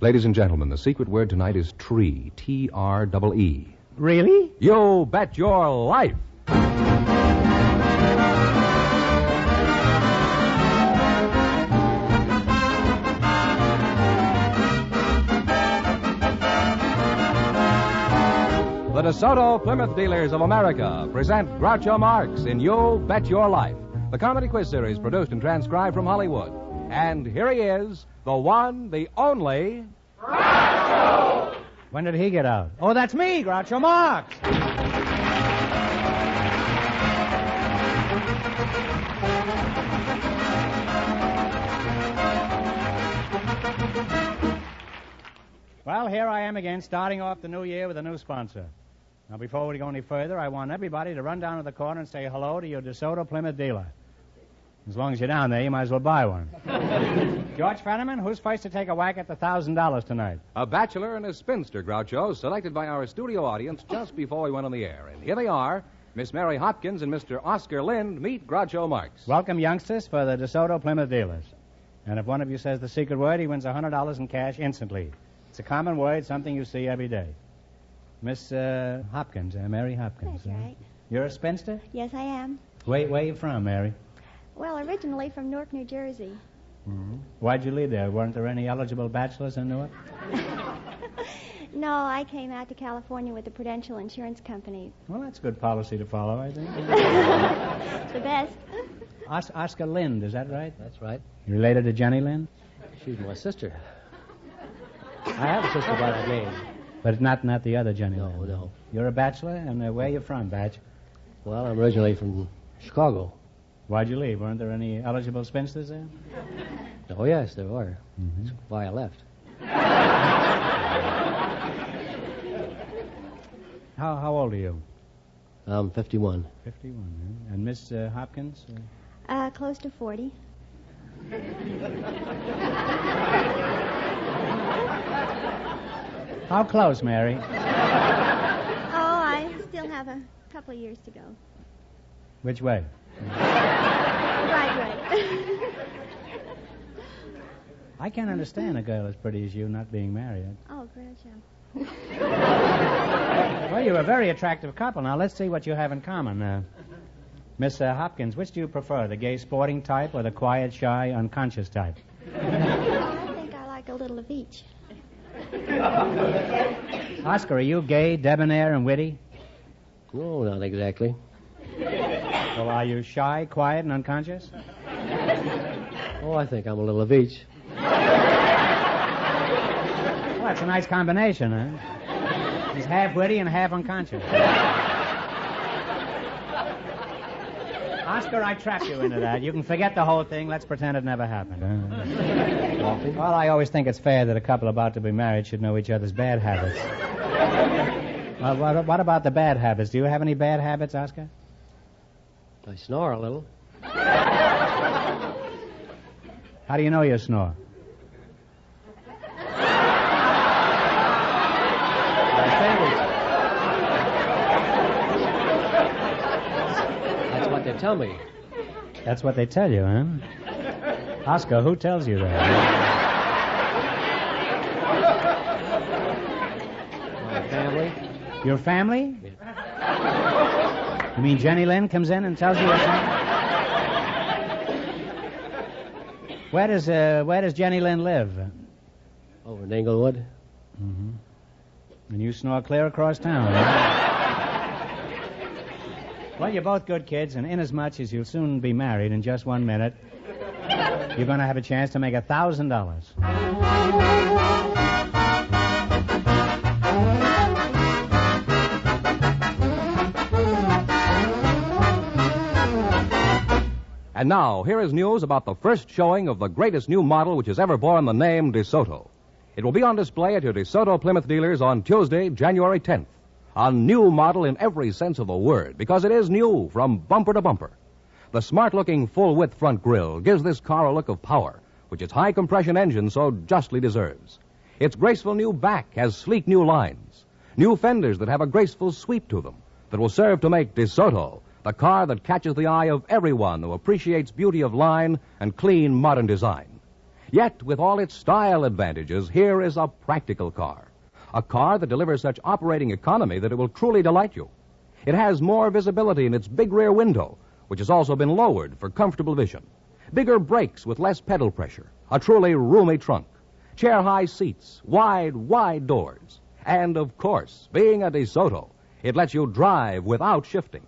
Ladies and gentlemen, the secret word tonight is tree. T-R-E-E. Really? You bet your life. The DeSoto Plymouth Dealers of America present Groucho Marx in You Bet Your Life, the comedy quiz series produced and transcribed from Hollywood. And here he is, the one, the only... Groucho! When did he get out? Oh, that's me, Groucho Marx! Well, here I am again, starting off the new year with a new sponsor. Now, before we go any further, I want everybody to run down to the corner and say hello to your DeSoto Plymouth dealer. As long as you're down there, you might as well buy one. George Fenneman, who's first to take a whack at the $1,000 tonight? A bachelor and a spinster, Groucho, selected by our studio audience just before we went on the air. And here they are, Miss Mary Hopkins and Mr. Oscar Lind. Meet Groucho Marx. Welcome, youngsters, for the DeSoto Plymouth dealers. And if one of you says the secret word, he wins $100 in cash instantly. It's a common word, something you see every day. Miss Hopkins, Mary Hopkins. That's right. You're a spinster? Yes, I am. Where are you from, Mary? Well, originally from Newark, New Jersey. Mm-hmm. Why'd you leave there? Weren't there any eligible bachelors in Newark? No, I came out to California with the Prudential Insurance Company. Well, that's good policy to follow, I think. It's the best. Oscar Lind, is that right? That's right. You related to Jenny Lind? She's my sister. I have a sister by that name. But not the other Jenny Lind. No. You're a bachelor, and where are you from, Batch? Well, I'm originally from Chicago. Why'd you leave? Weren't there any eligible spinsters there? Oh, yes, there were. Mm-hmm. That's why I left. How old are you? I'm 51. 51, huh? And Miss Hopkins? Close to 40. How close, Mary? Oh, I still have a couple of years to go. Which way? Right. I can't understand a girl as pretty as you not being married. Oh, Groucho. Well, you're a very attractive couple. Now, let's see what you have in common. Miss Hopkins, which do you prefer, the gay sporting type or the quiet, shy, unconscious type? I think I like a little of each. Oscar, are you gay, debonair, and witty? No, not exactly. Well, are you shy, quiet, and unconscious? Oh, I think I'm a little of each. Well, that's a nice combination, huh? He's half witty and half unconscious. Oscar, I trapped you into that. You can forget the whole thing. Let's pretend it never happened. Well, I always think it's fair that a couple about to be married should know each other's bad habits. What about the bad habits? Do you have any bad habits, Oscar? I snore a little. How do you know you snore? That's what they tell me. That's what they tell you, huh? Oscar, who tells you that? My family. Your family? Yeah. You mean Jenny Lind comes in and tells you your family? Where does Jenny Lind live? Over in Englewood. Mm-hmm. And you snore clear across town, huh? Well, you're both good kids, and inasmuch as you'll soon be married in just 1 minute, you're going to have a chance to make $1,000. And now, here is news about the first showing of the greatest new model which has ever borne the name DeSoto. It will be on display at your DeSoto Plymouth dealers on Tuesday, January 10th. A new model in every sense of the word, because it is new from bumper to bumper. The smart-looking full-width front grille gives this car a look of power, which its high-compression engine so justly deserves. Its graceful new back has sleek new lines, new fenders that have a graceful sweep to them, that will serve to make DeSoto the car that catches the eye of everyone who appreciates beauty of line and clean modern design. Yet, with all its style advantages, here is a practical car. A car that delivers such operating economy that it will truly delight you. It has more visibility in its big rear window, which has also been lowered for comfortable vision. Bigger brakes with less pedal pressure. A truly roomy trunk. Chair-high seats. Wide doors. And, of course, being a DeSoto, it lets you drive without shifting.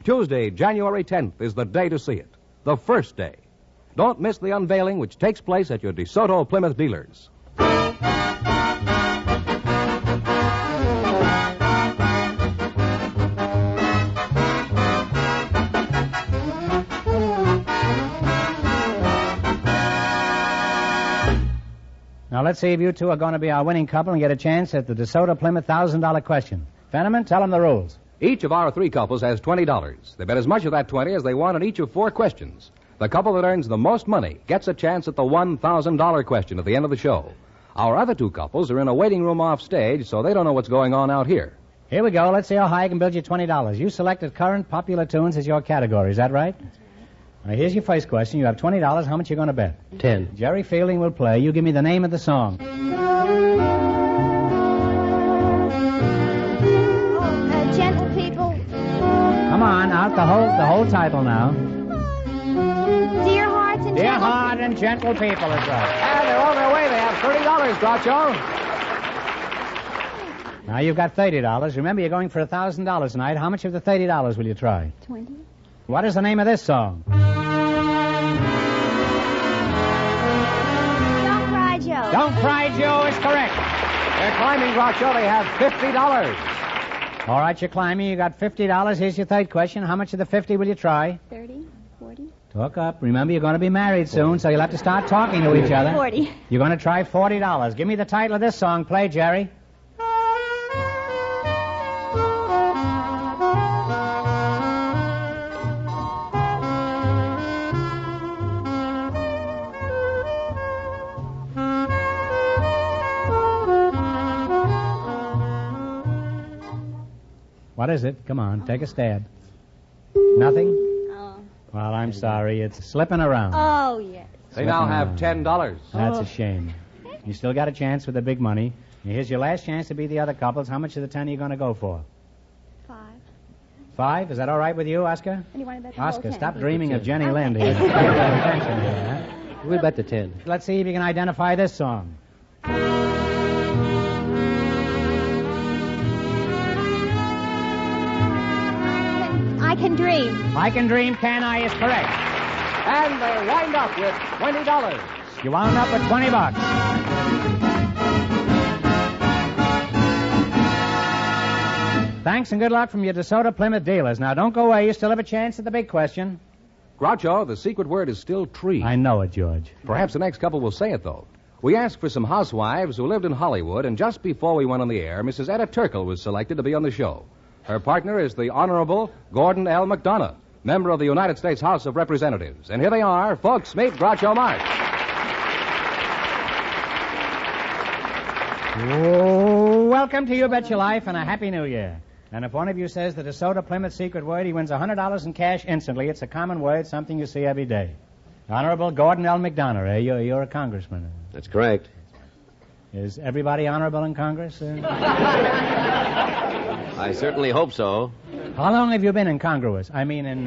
Tuesday, January 10th, is the day to see it. The first day. Don't miss the unveiling, which takes place at your DeSoto Plymouth dealers. Now, let's see if you two are going to be our winning couple and get a chance at the DeSoto Plymouth $1,000 question. Fenneman, tell them the rules. Each of our three couples has $20. They bet as much of that 20 as they want on each of 4 questions. The couple that earns the most money gets a chance at the $1,000 question at the end of the show. Our other 2 couples are in a waiting room off stage, so they don't know what's going on out here. Here we go. Let's see how high I can build you $20. You selected current popular tunes as your category. Is that right? Now, here's your first question. You have $20. How much are you going to bet? 10. Jerry Fielding will play. You give me the name of the song. Gentle People. Come on, out the whole title now. Dear Hearts and Dear Gentle Heart and Gentle People is right. And they're on their way. They have $30, Groucho. Now you've got $30. Remember, you're going for $1,000 tonight. How much of the $30 will you try? 20. What is the name of this song? Don't Cry Joe. Don't Cry Joe is correct. They're climbing, Groucho. They have $50. All right, you're climbing. You got $50. Here's your third question. How much of the 50 will you try? 30, 40. Talk up. Remember, you're going to be married soon, so you'll have to start talking to each other. 40. You're going to try $40. Give me the title of this song. Play, Jerry. What is it? Come on, take a stab. Nothing? Oh. Well, I'm sorry. It's slipping around. Oh, yes. They now have $10. That's a shame. You still got a chance with the big money. Here's your last chance to be the other couples. How much of the 10 are you going to go for? 5. 5? Is that all right with you, Oscar? And you want to bet the whole Oscar, 10? stop dreaming of Jenny Okay. Lind here. Pay attention here, huh? We bet the 10. Let's see if you can identify this song. I Can Dream. I Can Dream, Can I is correct. And they wind up with $20. You wound up with $20. Thanks and good luck from your DeSoto Plymouth dealers. Now, don't go away. You still have a chance at the big question. Groucho, the secret word is still tree. I know it, George. Perhaps the next couple will say it, though. We asked for some housewives who lived in Hollywood, and just before we went on the air, Mrs. Etta Turkle was selected to be on the show. Her partner is the Honorable Gordon L. McDonough, member of the United States House of Representatives. And here they are. Folks, meet Groucho Marx. Oh, welcome to You Bet Your Life and a Happy New Year. And if one of you says the DeSoto Plymouth secret word, he wins $100 in cash instantly. It's a common word, something you see every day. Honorable Gordon L. McDonough, eh? You're a congressman. That's correct. Is everybody honorable in Congress? I certainly hope so. How long have you been in Congress? in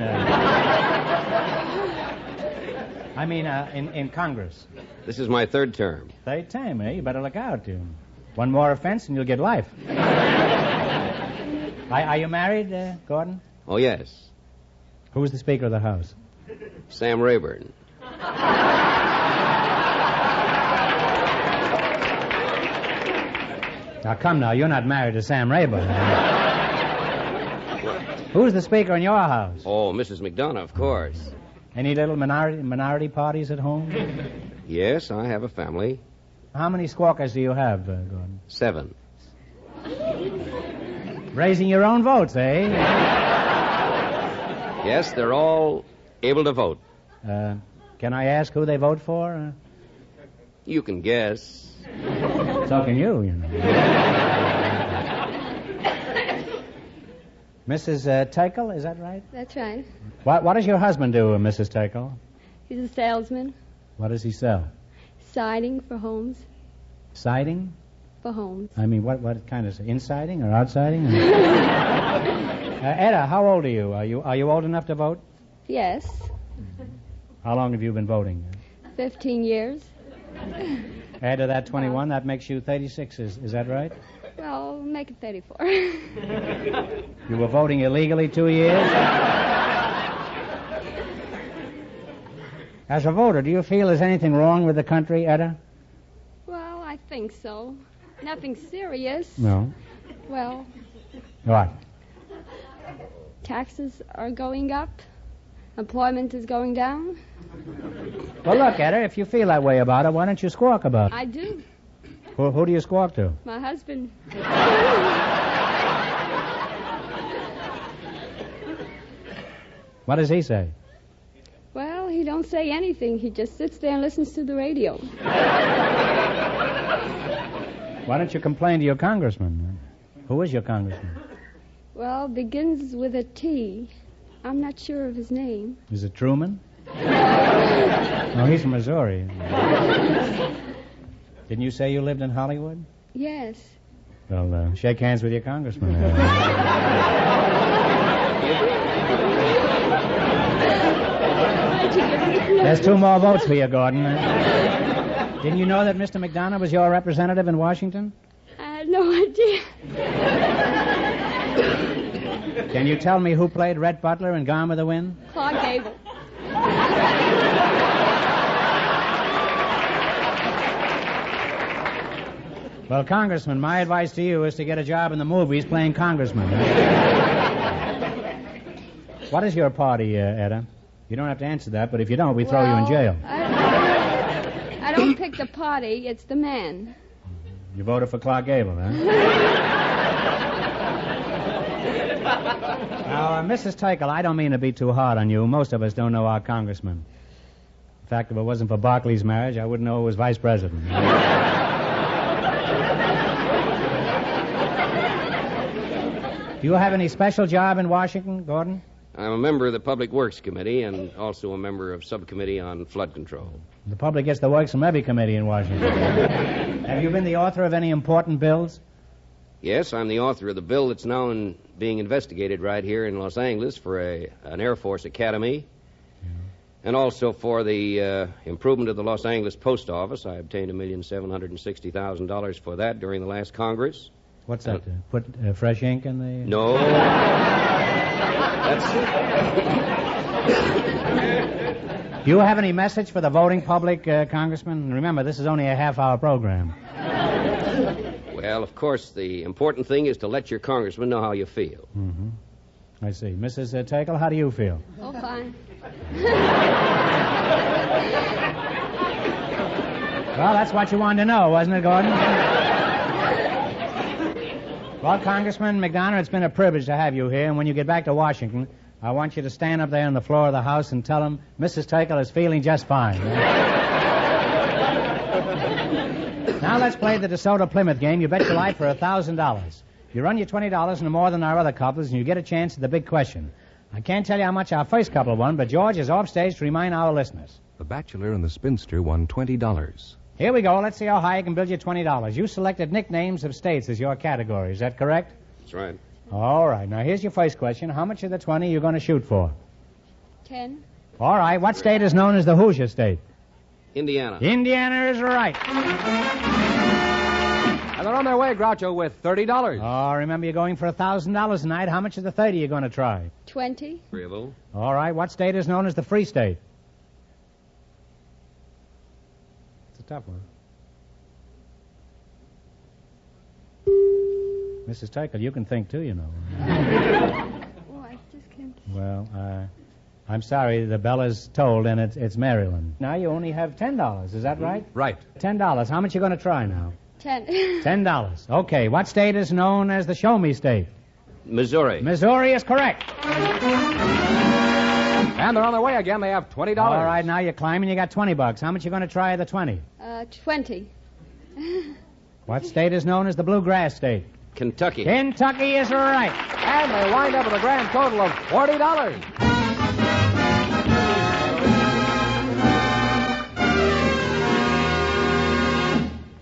Congress. This is my 3rd term. Third time, eh? You better look out. One more offense and you'll get life. Are you married, Gordon? Oh, yes. Who's the Speaker of the House? Sam Rayburn. Now, come now. You're not married to Sam Rayburn. Who's the Speaker in your house? Oh, Mrs. McDonough, of course. Any little minority parties at home? Yes, I have a family. How many squawkers do you have, Gordon? 7. Raising your own votes, eh? Yes, they're all able to vote. Can I ask who they vote for? You can guess. So can you know. Mrs. Tickle, is that right? That's right. What does your husband do, Mrs. Tickle? He's a salesman. What does he sell? Siding for homes. Siding? For homes. I mean, what kind of insiding or outsiding? Etta, how old are you? Are you old enough to vote? Yes. How long have you been voting? 15 years. Add to that 21, that makes you 36. Is that right? Well, make it 34. You were voting illegally 2 years? As a voter, do you feel there's anything wrong with the country, Etta? Well, I think so. Nothing serious. No. Well, What? taxes are going up. Employment is going down. Well, look, Etta, if you feel that way about it, why don't you squawk about it? I do. Who do you squawk to? My husband. What does he say? Well, he don't say anything. He just sits there and listens to the radio. Why don't you complain to your congressman? Who is your congressman? Well, begins with a T. I'm not sure of his name. Is it Truman? No, he's from Missouri. Didn't you say you lived in Hollywood? Yes. Well, shake hands with your congressman. There's 2 more votes for you, Gordon. Didn't you know that Mr. McDonough was your representative in Washington? I had no idea. Can you tell me who played Rhett Butler in Gone with the Wind? Clark Gable. Well, Congressman, my advice to you is to get a job in the movies playing congressman. What is your party, Etta? You don't have to answer that, but if you don't, we throw you in jail. I don't pick the party. It's the man. You voted for Clark Gable, huh? Now, Mrs. Tickle, I don't mean to be too hard on you. Most of us don't know our congressman. In fact, if it wasn't for Barclay's marriage, I wouldn't know who was vice president. Do you have any special job in Washington, Gordon? I'm a member of the Public Works Committee and also a member of Subcommittee on Flood Control. The public gets the works from every committee in Washington. Have you been the author of any important bills? Yes, I'm the author of the bill that's now being investigated right here in Los Angeles for an Air Force Academy. And also for the improvement of the Los Angeles Post Office. I obtained $1,760,000 for that during the last Congress. What's that? Put fresh ink in the... No. Do you have any message for the voting public, Congressman? Remember, this is only a half-hour program. Well, of course, the important thing is to let your congressman know how you feel. Mm-hmm. I see. Mrs. Tickle, how do you feel? Oh, fine. Well, that's what you wanted to know, wasn't it, Gordon? Well, Congressman McDonough, it's been a privilege to have you here, and when you get back to Washington, I want you to stand up there on the floor of the House and tell them Mrs. Tickle is feeling just fine. Now let's play the DeSoto Plymouth game. You bet your life for $1,000. You run your $20 no more than our other couples, and you get a chance at the big question. I can't tell you how much our first couple won, but George is off stage to remind our listeners. The Bachelor and the Spinster won $20. Here we go. Let's see how high I can build you $20. You selected nicknames of states as your category. Is that correct? That's right. All right. Now, here's your first question. How much of the 20 you're going to shoot for? 10. All right. What state is known as the Hoosier State? Indiana. Indiana is right. And they're on their way, Groucho, with $30. Oh, remember, you're going for $1,000 tonight. How much of the 30 are you going to try? 20. Agreeable. All right. What state is known as the Free State? It's a tough one. Mrs. Tickle, you can think, too, you know. Oh, I just can't. Well, I'm sorry. The bell is tolled, and it's Maryland. Now you only have $10. Is that right? Right. $10. How much you going to try now? 10. $10. Okay. What state is known as the Show Me State? Missouri. Missouri is correct. And they're on their way again. They have $20. All right. Now you're climbing. You got $20. How much you going to try the 20? 20. What state is known as the Bluegrass State? Kentucky. Kentucky is right. And they wind up with a grand total of $40.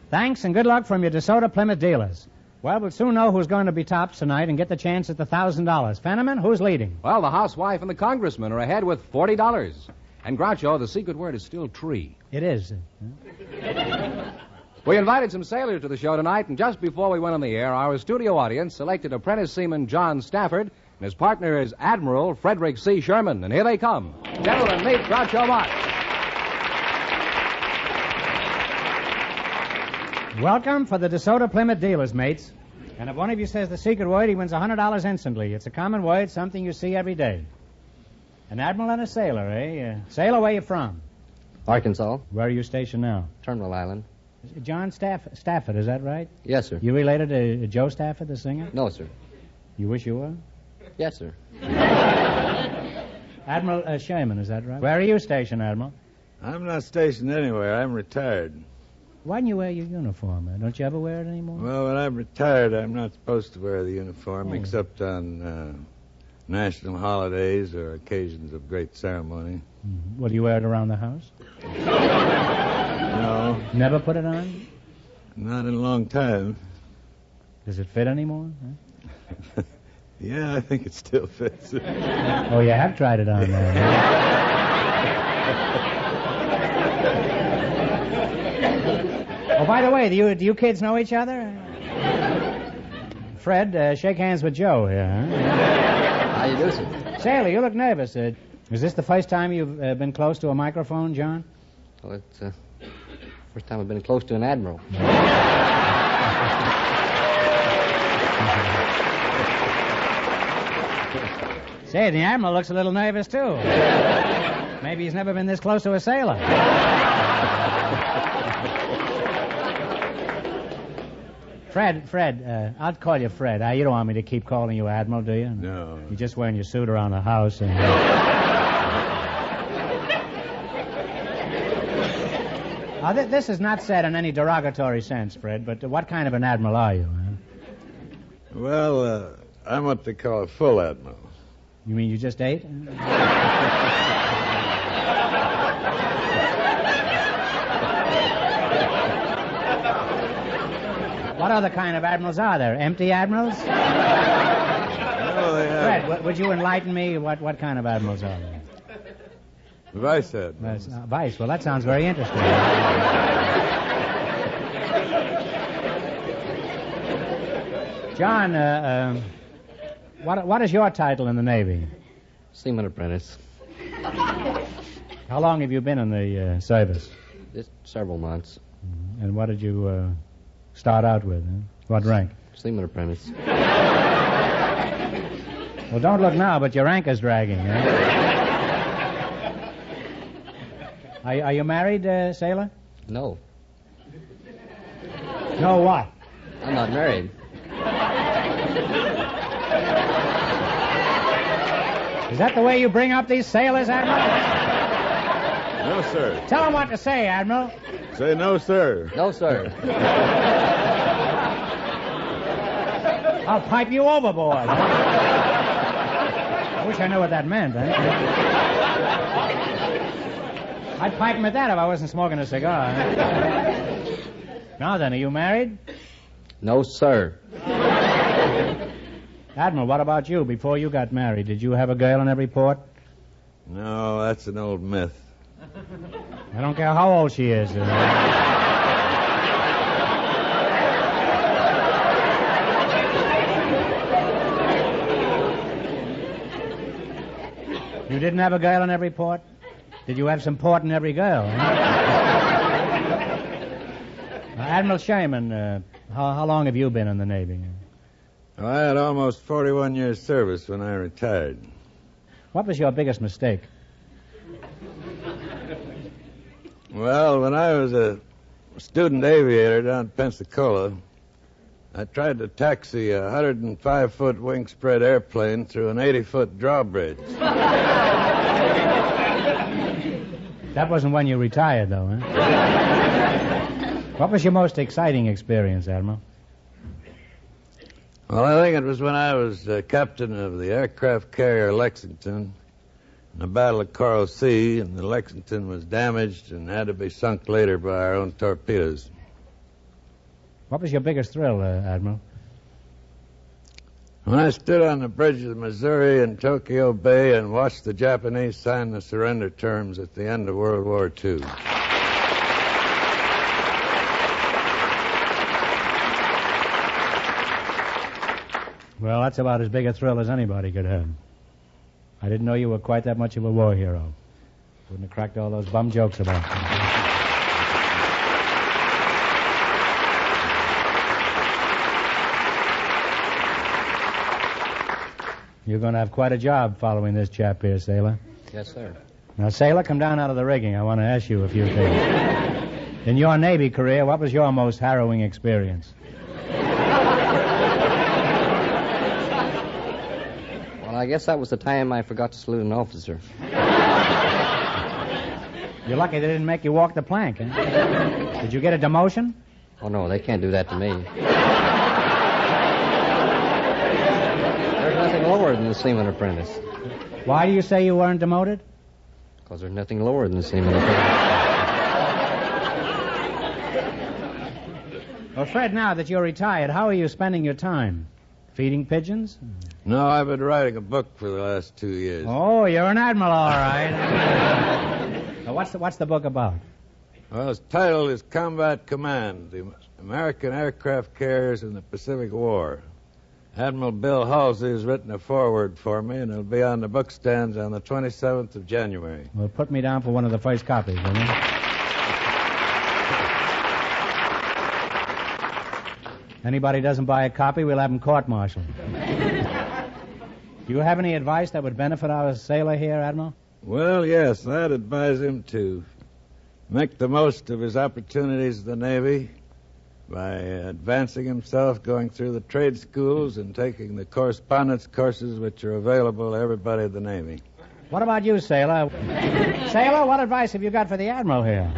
Thanks and good luck from your DeSoto Plymouth dealers. Well, we'll soon know who's going to be tops tonight and get the chance at the $1,000. Fenneman, who's leading? Well, the housewife and the congressman are ahead with $40. And Groucho, the secret word is still tree. It is. We invited some sailors to the show tonight, and just before we went on the air, our studio audience selected apprentice seaman John Stafford, and his partner is Admiral Frederick C. Sherman. And here they come. Gentlemen, meet Groucho Marx. Welcome for the DeSoto Plymouth dealers, mates. And if one of you says the secret word, he wins $100 instantly. It's a common word, something you see every day. An admiral and a sailor, eh? Sailor, where you from? Arkansas, Where are you stationed now? Terminal Island. John Stafford, is that right? Yes, sir. You related to Joe Stafford, the singer? No, sir. You wish you were? Yes, sir. Admiral Sherman, is that right? Where are you stationed, Admiral? I'm not stationed anywhere. I'm retired. Why didn't you wear your uniform? Don't you ever wear it anymore? Well, when I'm retired, I'm not supposed to wear the uniform except on national holidays or occasions of great ceremony. Mm-hmm. Well, do you wear it around the house? No, Never put it on? not in a long time. Does it fit anymore? Huh? Yeah, I think it still fits. Oh, you have tried it on there. Oh, by the way, do you kids know each other? Fred, shake hands with Joe here. Huh? How you do, sir? Sailor, you look nervous. Is this the first time you've been close to a microphone, John? Well, it's first time I've been close to an admiral. Say, the admiral looks a little nervous, too. Maybe he's never been this close to a sailor. Fred, I'll call you Fred. You don't want me to keep calling you Admiral, do you? No. You're just wearing your suit around the house. And, this is not said in any derogatory sense, Fred, but what kind of an admiral are you? Huh? Well, I'm what they call a full admiral. You mean you just ate? What other kind of admirals are there? Empty admirals? No, they have. Fred, would you enlighten me? What kind of admirals are there? Vice admiral. Vice. Well, that sounds very interesting. John, what is your title in the Navy? Seaman apprentice. How long have you been in the service? Just several months. And what did you start out with? Huh? What rank? Seaman apprentice. Well, don't look now, but your rank is dragging. Huh? Are you married, sailor? No, No, what? I'm not married. Is that the way you bring up these sailors, Admiral? No, sir. Tell them what to say, Admiral. Say no, sir. No, sir. I'll pipe you overboard. I wish I knew what that meant. I'd pipe him at that if I wasn't smoking a cigar. Now then, are you married? No, sir. Admiral, what about you? Before you got married, did you have a girl in every port? No, that's an old myth. I don't care how old she is. You didn't have a girl in every port? Did you have some port in every girl? Admiral Sherman, how long have you been in the Navy? Well, I had almost 41 years' service when I retired. What was your biggest mistake? Well, when I was a student aviator down in Pensacola, I tried to taxi a 105-foot wing-spread airplane through an 80-foot drawbridge. That wasn't when you retired, though, huh? What was your most exciting experience, Admiral? Well, I think it was when I was captain of the aircraft carrier Lexington in the Battle of Coral Sea, and the Lexington was damaged and had to be sunk later by our own torpedoes. What was your biggest thrill, Admiral? When I stood on the bridge of the Missouri in Tokyo Bay and watched the Japanese sign the surrender terms at the end of World War II. Well, that's about as big a thrill as anybody could have. I didn't know you were quite that much of a war hero. Wouldn't have cracked all those bum jokes about you. You're going to have quite a job following this chap here, Sailor. Yes, sir. Now, Sailor, come down out of the rigging. I want to ask you a few things. In your Navy career, what was your most harrowing experience? Well, I guess that was the time I forgot to salute an officer. You're lucky they didn't make you walk the plank, eh? Did you get a demotion? Oh, no, they can't do that to me. There's nothing lower than the seaman apprentice. Why do you say you weren't demoted? Because there's nothing lower than the seaman apprentice. Well, Fred, now that you're retired, how are you spending your time? Feeding pigeons? No, I've been writing a book for the last 2 years. Oh, you're an admiral, all right. Now, what's the book about? Well, its title is Combat Command, the American Aircraft Carriers in the Pacific War. Admiral Bill Halsey has written a foreword for me, and it'll be on the book stands on the 27th of January. Well, put me down for one of the first copies, will you? Anybody doesn't buy a copy, we'll have him court-martialed. Do you have any advice that would benefit our sailor here, Admiral? Well, yes, I'd advise him to make the most of his opportunities in the Navy by advancing himself, going through the trade schools, and taking the correspondence courses which are available to everybody in the Navy. What about you, Sailor? Sailor, what advice have you got for the Admiral here?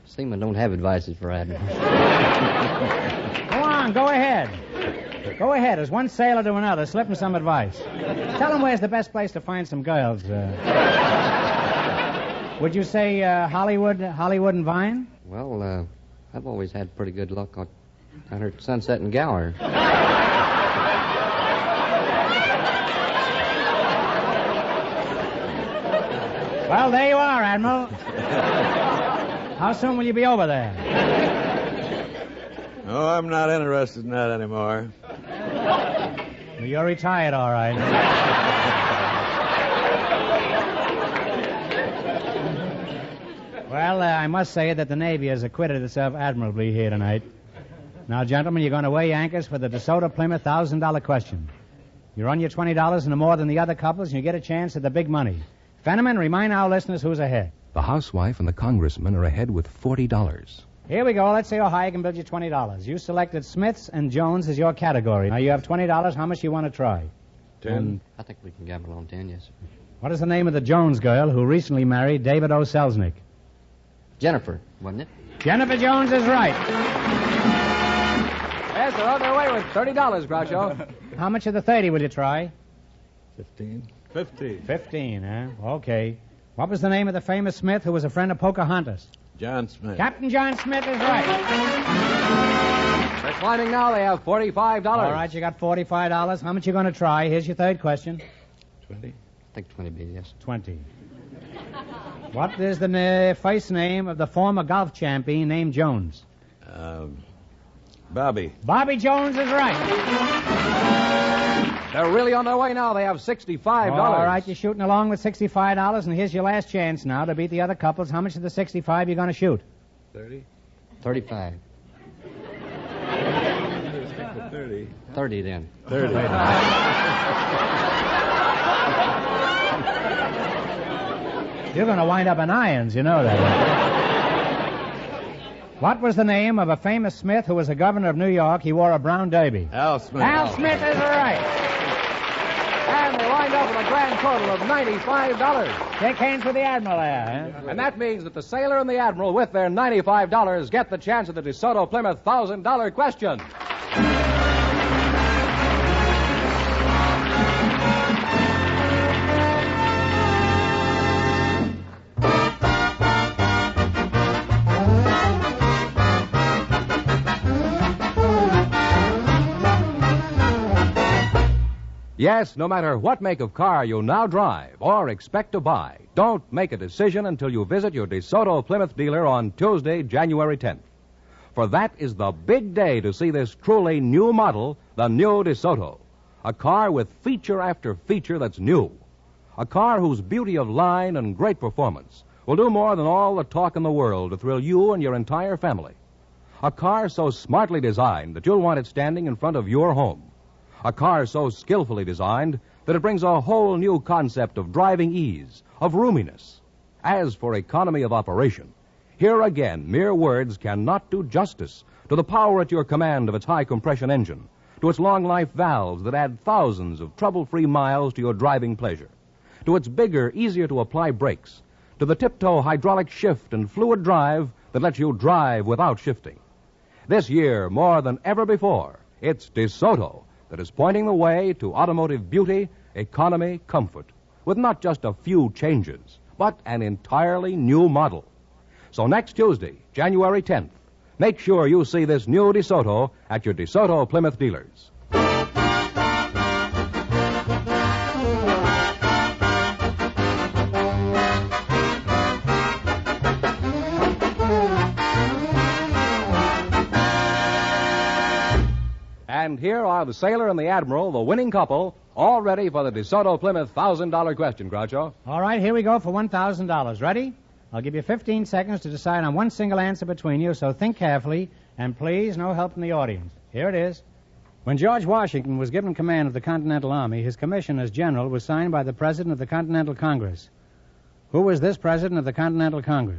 Seamen don't have advices for admirals. Go on, go ahead. Go ahead. As one sailor to another, slip him some advice. Tell him where's the best place to find some girls. Would you say Hollywood and Vine? Well, I've always had pretty good luck down here at Sunset and Gower. Well, there you are, Admiral. How soon will you be over there? Oh, I'm not interested in that anymore. Well, you're retired, all right. Well, I must say that the Navy has acquitted itself admirably here tonight. Now, gentlemen, you're going to weigh anchors for the DeSoto Plymouth $1,000 question. You run your $20 into more than the other couples, and you get a chance at the big money. Fenneman, remind our listeners who's ahead. The housewife and the congressman are ahead with $40. Here we go. Let's see how high I can build you $20. You selected Smiths and Jones as your category. Now, you have $20. How much do you want to try? 10. I think we can gamble on 10, yes. What is the name of the Jones girl who recently married David O. Selznick? Jennifer, wasn't it? Jennifer Jones is right. Yes, they're on their way with $30, Groucho. How much of the 30 will you try? 15. 50. 15, huh? Okay. What was the name of the famous Smith who was a friend of Pocahontas? John Smith. Captain John Smith is right. They're climbing now. They have $45. All right, you got $45. How much you going to try? Here's your third question. 20. I think 20 be, yes. 20. What is the first name of the former golf champion named Jones? Bobby. Bobby Jones is right. They're really on their way now. They have $65. All right, you're shooting along with $65, and here's your last chance now to beat the other couples. How much of the 65 you going to shoot? 30. 35. 30. 30 then. 30. You're going to wind up in irons, you know that. What was the name of a famous Smith who was a governor of New York? He wore a brown derby. Al Smith. Al Smith is right. And they wind up with a grand total of $95. Shake hands with the Admiral there. Huh? And that means that the sailor and the admiral, with their $95, get the chance at the DeSoto Plymouth $1,000 question. Yes, no matter what make of car you now drive or expect to buy, don't make a decision until you visit your DeSoto Plymouth dealer on Tuesday, January 10th. For that is the big day to see this truly new model, the new DeSoto. A car with feature after feature that's new. A car whose beauty of line and great performance will do more than all the talk in the world to thrill you and your entire family. A car so smartly designed that you'll want it standing in front of your home. A car so skillfully designed that it brings a whole new concept of driving ease, of roominess. As for economy of operation, here again, mere words cannot do justice to the power at your command of its high-compression engine, to its long-life valves that add thousands of trouble-free miles to your driving pleasure, to its bigger, easier-to-apply brakes, to the tiptoe hydraulic shift and fluid drive that lets you drive without shifting. This year, more than ever before, it's DeSoto that is pointing the way to automotive beauty, economy, comfort, with not just a few changes, but an entirely new model. So next Tuesday, January 10th, make sure you see this new DeSoto at your DeSoto Plymouth dealers. And here are the sailor and the admiral, the winning couple, all ready for the DeSoto Plymouth $1,000 question, Groucho. All right, here we go for $1,000. Ready? I'll give you 15 seconds to decide on one single answer between you, so think carefully, and please, no help from the audience. Here it is. When George Washington was given command of the Continental Army, his commission as general was signed by the President of the Continental Congress. Who was this President of the Continental Congress?